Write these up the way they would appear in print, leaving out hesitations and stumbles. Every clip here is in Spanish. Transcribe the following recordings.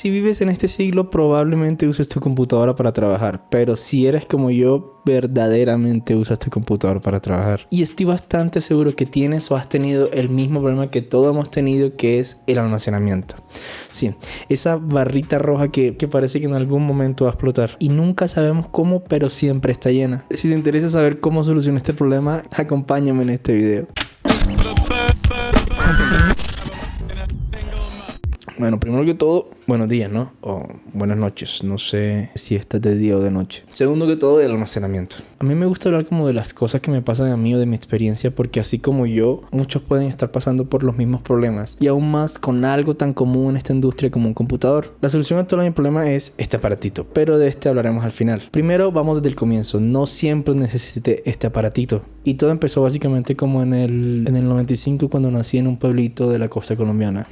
Si vives en este siglo, probablemente uses tu computadora para trabajar, pero si eres como yo, verdaderamente usas tu computador para trabajar. Y estoy bastante seguro que tienes o has tenido el mismo problema que todos hemos tenido, que es el almacenamiento. Sí, esa barrita roja que parece que en algún momento va a explotar y nunca sabemos cómo, pero siempre está llena. Si te interesa saber cómo solucionar este problema, acompáñame en este video. Bueno, primero que todo, buenos días, ¿no? O buenas noches. No sé si estás de día o de noche. Segundo que todo, el almacenamiento. A mí me gusta hablar como de las cosas que me pasan a mí o de mi experiencia, porque así como yo, muchos pueden estar pasando por los mismos problemas. Y aún más con algo tan común en esta industria como un computador. La solución a todo mi problema es este aparatito, pero de este hablaremos al final. Primero, vamos desde el comienzo. No siempre necesité este aparatito. Y todo empezó básicamente como en el 95, cuando nací en un pueblito de la costa colombiana.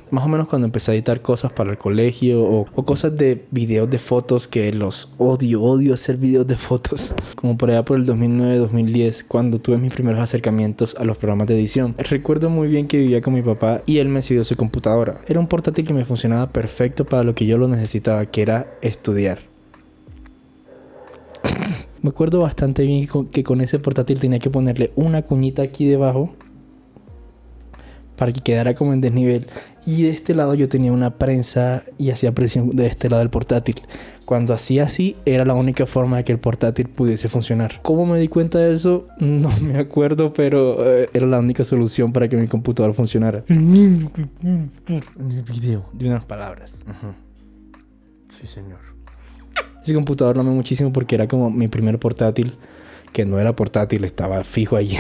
Más o menos cuando empecé a editar cosas para el colegio o cosas de videos de fotos, que los odio hacer videos de fotos. Como por allá por el 2009-2010, cuando tuve mis primeros acercamientos a los programas de edición. Recuerdo muy bien que vivía con mi papá y él me cedió su computadora. Era un portátil que me funcionaba perfecto para lo que yo lo necesitaba, que era estudiar. Me acuerdo bastante bien que con ese portátil tenía que ponerle una cuñita aquí debajo para que quedara como en desnivel. Y de este lado yo tenía una prensa y hacía presión de este lado del portátil. Cuando hacía así, era la única forma de que el portátil pudiese funcionar. ¿Cómo me di cuenta de eso? No me acuerdo, pero era la única solución para que mi computador funcionara. El video de unas palabras. Sí, señor. Ese computador lo amé muchísimo porque era como mi primer portátil. Que no era portátil, estaba fijo allí.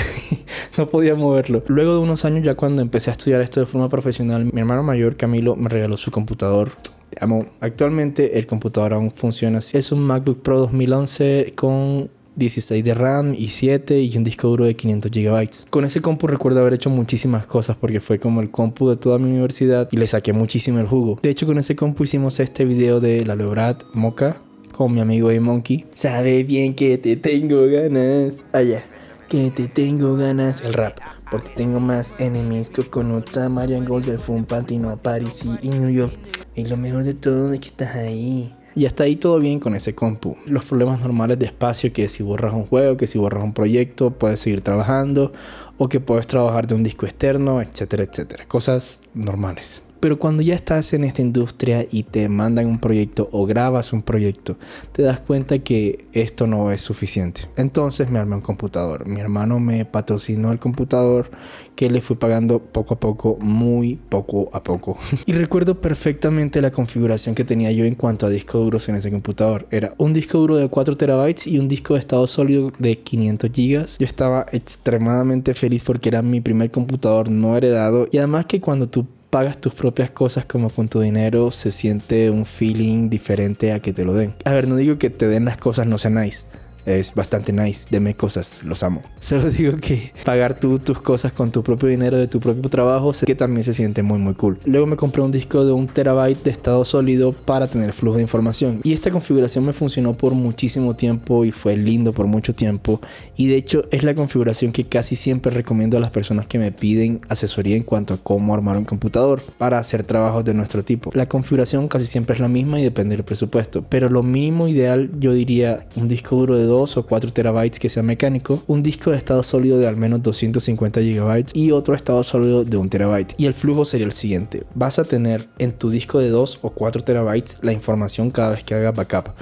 No podía moverlo. Luego de unos años, ya cuando empecé a estudiar esto de forma profesional, mi hermano mayor, Camilo, me regaló su computador. Te amo. Actualmente el computador aún funciona así. Es un MacBook Pro 2011 con 16 de RAM y 7 y un disco duro de 500 GB. Con ese compu recuerdo haber hecho muchísimas cosas porque fue como el compu de toda mi universidad y le saqué muchísimo el jugo. De hecho, con ese compu hicimos este video de la Leobrat Mocha con mi amigo A-Monkey. Sabe bien que te tengo ganas. Allá. Que te tengo ganas. El rap. Porque tengo más enemies que Coconuts, Marian Gold, Fun, Pantino, Paris y New York. Y lo mejor de todo es que estás ahí. Y hasta ahí todo bien con ese compu. Los problemas normales de espacio, que si borras un juego, que si borras un proyecto, puedes seguir trabajando, o que puedes trabajar de un disco externo, etcétera, etcétera. Cosas normales. Pero cuando ya estás en esta industria y te mandan un proyecto o grabas un proyecto, te das cuenta que esto no es suficiente. Entonces me armé un computador. Mi hermano me patrocinó el computador, que le fui pagando poco a poco, muy poco a poco. Y recuerdo perfectamente la configuración que tenía yo en cuanto a discos duros en ese computador. Era un disco duro de 4 TB y un disco de estado sólido de 500 GB. Yo estaba extremadamente feliz porque era mi primer computador no heredado. Y además que cuando tú pagas tus propias cosas como con tu dinero, se siente un feeling diferente a que te lo den. A ver, no digo que te den las cosas no sea nice. Es bastante nice, deme cosas, los amo. Solo digo que pagar tú tus cosas con tu propio dinero de tu propio trabajo, sé que también se siente muy muy cool. Luego me compré un disco de 1 TB de estado sólido para tener flujo de información. Y esta configuración me funcionó por muchísimo tiempo y fue lindo por mucho tiempo. Y de hecho es la configuración que casi siempre recomiendo a las personas que me piden asesoría en cuanto a cómo armar un computador para hacer trabajos de nuestro tipo. La configuración casi siempre es la misma y depende del presupuesto. Pero lo mínimo ideal yo diría un disco duro de 2 o 4 TB que sea mecánico, un disco de estado sólido de al menos 250 GB y otro estado sólido de 1 TB. Y el flujo sería el siguiente: vas a tener en tu disco de 2 o 4 TB la información cada vez que hagas backup.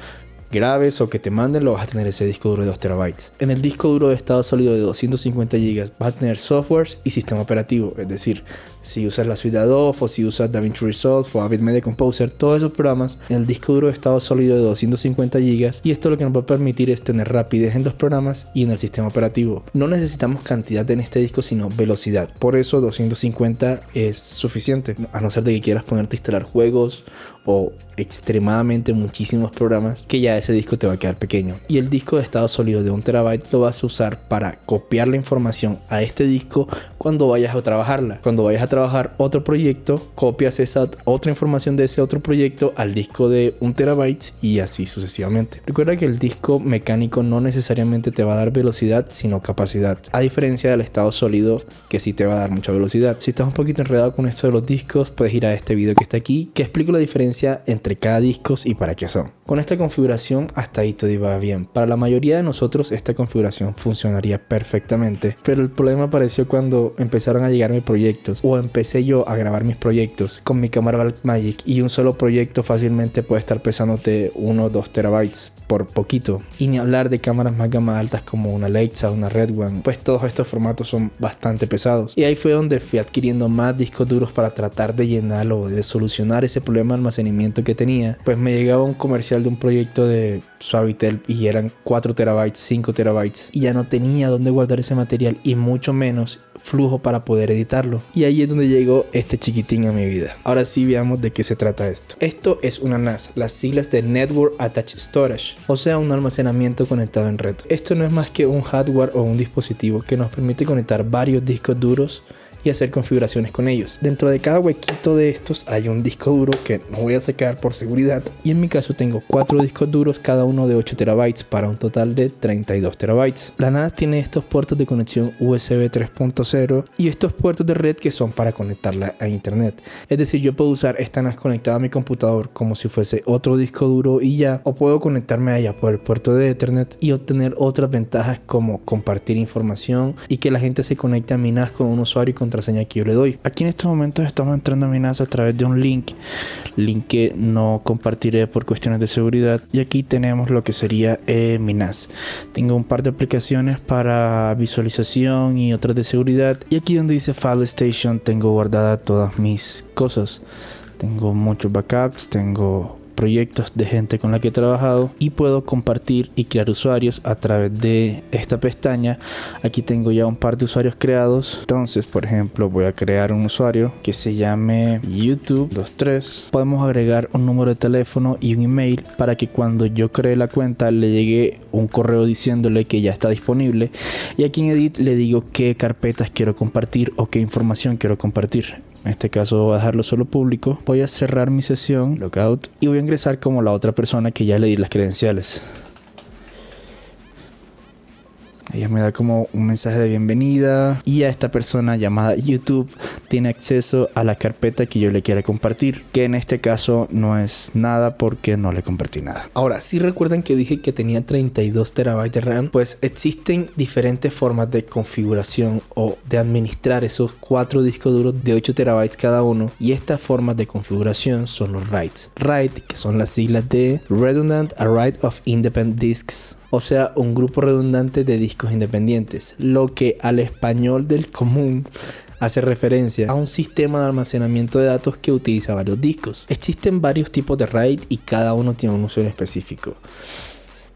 Grabes o que te manden, lo vas a tener ese disco duro de 2 TB. En el disco duro de estado sólido de 250 GB vas a tener softwares y sistema operativo, es decir, si usas la suite Adobe o si usas DaVinci Resolve o Avid Media Composer, todos esos programas en el disco duro de estado sólido de 250 GB. Y esto lo que nos va a permitir es tener rapidez en los programas y en el sistema operativo. No necesitamos cantidad en este disco, sino velocidad. Por eso 250 es suficiente, a no ser de que quieras ponerte a instalar juegos o extremadamente muchísimos programas, que ya ese disco te va a quedar pequeño. Y el disco de estado sólido de 1 TB lo vas a usar para copiar la información a este disco cuando vayas a trabajarla. Cuando vayas a trabajar otro proyecto, copias esa otra información de ese otro proyecto al disco de 1 terabyte y así sucesivamente. Recuerda que el disco mecánico no necesariamente te va a dar velocidad, sino capacidad. A diferencia del estado sólido, que sí te va a dar mucha velocidad. Si estás un poquito enredado con esto de los discos, puedes ir a este video que está aquí, que explico la diferencia entre cada disco y para qué son. Con esta configuración, hasta ahí todo iba bien. Para la mayoría de nosotros, esta configuración funcionaría perfectamente, pero el problema apareció cuando empezaron a llegarme proyectos, o empecé yo a grabar mis proyectos con mi cámara Blackmagic, y un solo proyecto fácilmente puede estar pesándote 1 o 2 terabytes por poquito. Y ni hablar de cámaras más gama altas como una Leica o una Red One, pues todos estos formatos son bastante pesados. Y ahí fue donde fui adquiriendo más discos duros para tratar de llenarlo, de solucionar ese problema de almacenamiento que tenía. Pues me llegaba un comercial de un proyecto de Suavitel y eran 4 terabytes, 5 terabytes, y ya no tenía dónde guardar ese material y mucho menos flujo para poder editarlo. Y ahí es donde llegó este chiquitín a mi vida. Ahora sí veamos de qué se trata esto. Esto es una NAS, las siglas de Network Attached Storage, o sea, un almacenamiento conectado en red. Esto no es más que un hardware o un dispositivo que nos permite conectar varios discos duros y hacer configuraciones con ellos. Dentro de cada huequito de estos hay un disco duro que no voy a sacar por seguridad, y en mi caso tengo 4 discos duros, cada uno de 8 terabytes para un total de 32 terabytes. La NAS tiene estos puertos de conexión USB 3.0 y estos puertos de red que son para conectarla a internet. Es decir, yo puedo usar esta NAS conectada a mi computador como si fuese otro disco duro y ya, o puedo conectarme a ella por el puerto de Ethernet y obtener otras ventajas como compartir información y que la gente se conecte a mi NAS con un usuario y contraseña que yo le doy. Aquí en estos momentos estamos entrando a mi NAS a través de un link que no compartiré por cuestiones de seguridad, y aquí tenemos lo que sería mi NAS. Tengo un par de aplicaciones para visualización y otras de seguridad, y aquí donde dice File Station tengo guardadas todas mis cosas. Tengo muchos backups, tengo proyectos de gente con la que he trabajado y puedo compartir y crear usuarios a través de esta pestaña. Aquí tengo ya un par de usuarios creados. Entonces, por ejemplo, voy a crear un usuario que se llame YouTube23. Podemos agregar un número de teléfono y un email para que cuando yo cree la cuenta le llegue un correo diciéndole que ya está disponible, y aquí en Edit le digo qué carpetas quiero compartir o qué información quiero compartir. En este caso voy a dejarlo solo público. Voy a cerrar mi sesión, logout, y voy a ingresar como la otra persona que ya le di las credenciales. Ella me da como un mensaje de bienvenida, y a esta persona llamada YouTube tiene acceso a la carpeta que yo le quiera compartir, que en este caso no es nada porque no le compartí nada. Ahora, si recuerdan que dije que tenía 32 terabytes de RAM, pues existen diferentes formas de configuración o de administrar esos 4 discos duros de 8 terabytes cada uno, y estas formas de configuración son los RAIDs. RAID, que son las siglas de Redundant Array of Independent Disks, o sea, un grupo redundante de discos independientes, lo que al español del común hace referencia a un sistema de almacenamiento de datos que utiliza varios discos. Existen varios tipos de RAID y cada uno tiene un uso en específico.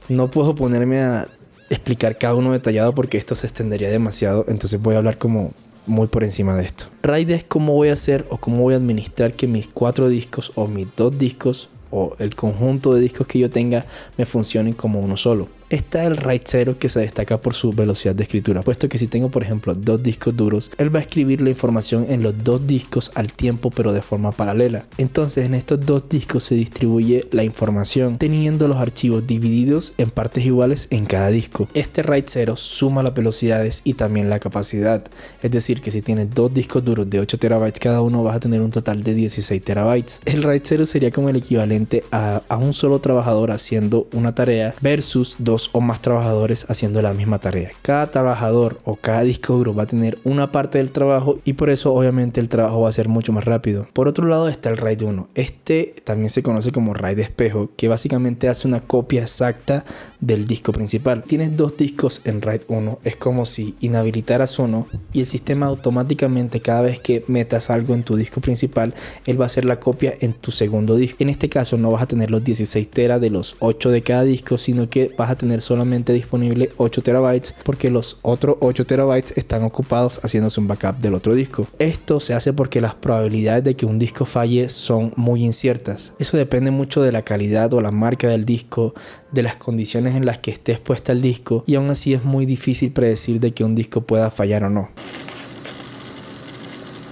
No puedo ponerme a explicar cada uno detallado porque esto se extendería demasiado, entonces voy a hablar como muy por encima de esto. RAID es cómo voy a hacer o cómo voy a administrar que mis 4 discos o mis 2 discos o el conjunto de discos que yo tenga me funcionen como uno solo. Está el RAID 0, que se destaca por su velocidad de escritura, puesto que si tengo por ejemplo 2 discos duros, él va a escribir la información en los 2 discos al tiempo pero de forma paralela. Entonces en estos 2 discos se distribuye la información teniendo los archivos divididos en partes iguales en cada disco. Este RAID 0 suma las velocidades y también la capacidad, es decir que si tienes 2 discos duros de 8 terabytes cada uno, vas a tener un total de 16 terabytes. El RAID 0 sería como el equivalente a un solo trabajador haciendo una tarea versus 2 o más trabajadores haciendo la misma tarea. Cada trabajador o cada disco duro va a tener una parte del trabajo, y por eso obviamente el trabajo va a ser mucho más rápido. Por otro lado está el RAID 1. Este también se conoce como RAID espejo, que básicamente hace una copia exacta del disco principal. Tienes 2 discos en RAID 1, es como si inhabilitaras uno y el sistema automáticamente, cada vez que metas algo en tu disco principal, él va a hacer la copia en tu segundo disco. En este caso no vas a tener los 16 teras de los 8 de cada disco, sino que vas a tener solamente disponible 8 terabytes porque los otros 8 terabytes están ocupados haciéndose un backup del otro disco. Esto se hace porque las probabilidades de que un disco falle son muy inciertas. Eso depende mucho de la calidad o la marca del disco, de las condiciones en las que esté expuesta el disco, y aún así es muy difícil predecir de que un disco pueda fallar o no.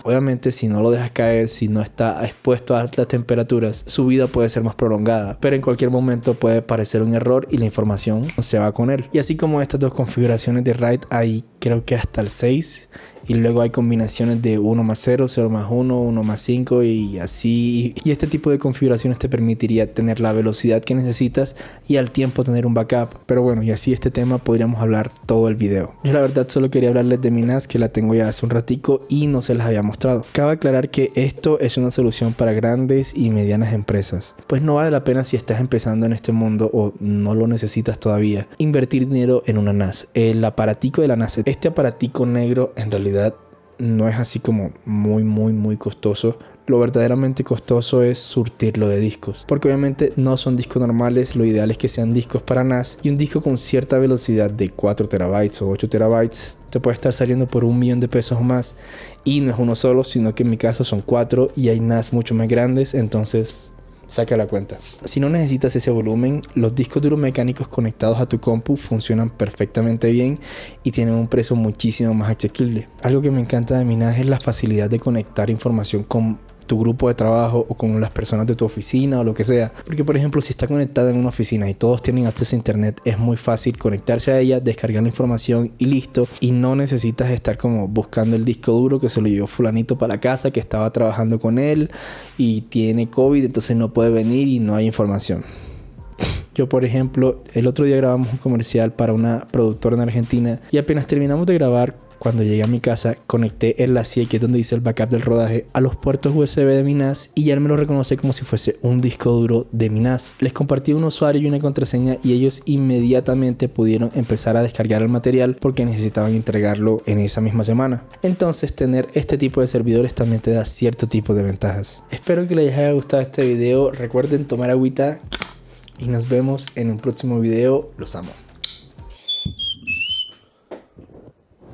Obviamente si no lo dejas caer, si no está expuesto a altas temperaturas, su vida puede ser más prolongada, pero en cualquier momento puede aparecer un error y la información se va con él. Y así como estas dos configuraciones de RAID, hay creo que hasta el 6, y luego hay combinaciones de 1 más 0, 0 más 1, 1 más 5 y así. Y este tipo de configuraciones te permitiría tener la velocidad que necesitas y al tiempo tener un backup. Pero bueno, y así este tema podríamos hablar todo el video. Yo la verdad solo quería hablarles de mi NAS, que la tengo ya hace un ratico y no se las había mostrado. Cabe aclarar que esto es una solución para grandes y medianas empresas, pues no vale la pena si estás empezando en este mundo o no lo necesitas todavía invertir dinero en una NAS. El aparatico de la NAS, este aparatico negro, en realidad no es así como muy costoso. Lo verdaderamente costoso es surtirlo de discos, porque obviamente no son discos normales. Lo ideal es que sean discos para NAS, y un disco con cierta velocidad de 4 terabytes o 8 terabytes te puede estar saliendo por $1.000.000 o más, y no es uno solo, sino que en mi caso son 4 y hay NAS mucho más grandes, entonces saca la cuenta. Si no necesitas ese volumen, los discos duros mecánicos conectados a tu compu funcionan perfectamente bien y tienen un precio muchísimo más asequible. Algo que me encanta de mi NAS es la facilidad de conectar información con tu grupo de trabajo o con las personas de tu oficina o lo que sea. Porque por ejemplo, si está conectada en una oficina y todos tienen acceso a internet, es muy fácil conectarse a ella, descargar la información y listo. Y no necesitas estar como buscando el disco duro que se lo llevó fulanito para la casa, que estaba trabajando con él y tiene COVID, entonces no puede venir y no hay información. Yo, por ejemplo, el otro día grabamos un comercial para una productora en Argentina y apenas terminamos de grabar, cuando llegué a mi casa, conecté el LACIE, que es donde dice el backup del rodaje, a los puertos USB de mi NAS y ya él me lo reconoce como si fuese un disco duro de mi NAS. Les compartí un usuario y una contraseña y ellos inmediatamente pudieron empezar a descargar el material porque necesitaban entregarlo en esa misma semana. Entonces, tener este tipo de servidores también te da cierto tipo de ventajas. Espero que les haya gustado este video. Recuerden tomar agüita y nos vemos en un próximo video. Los amo.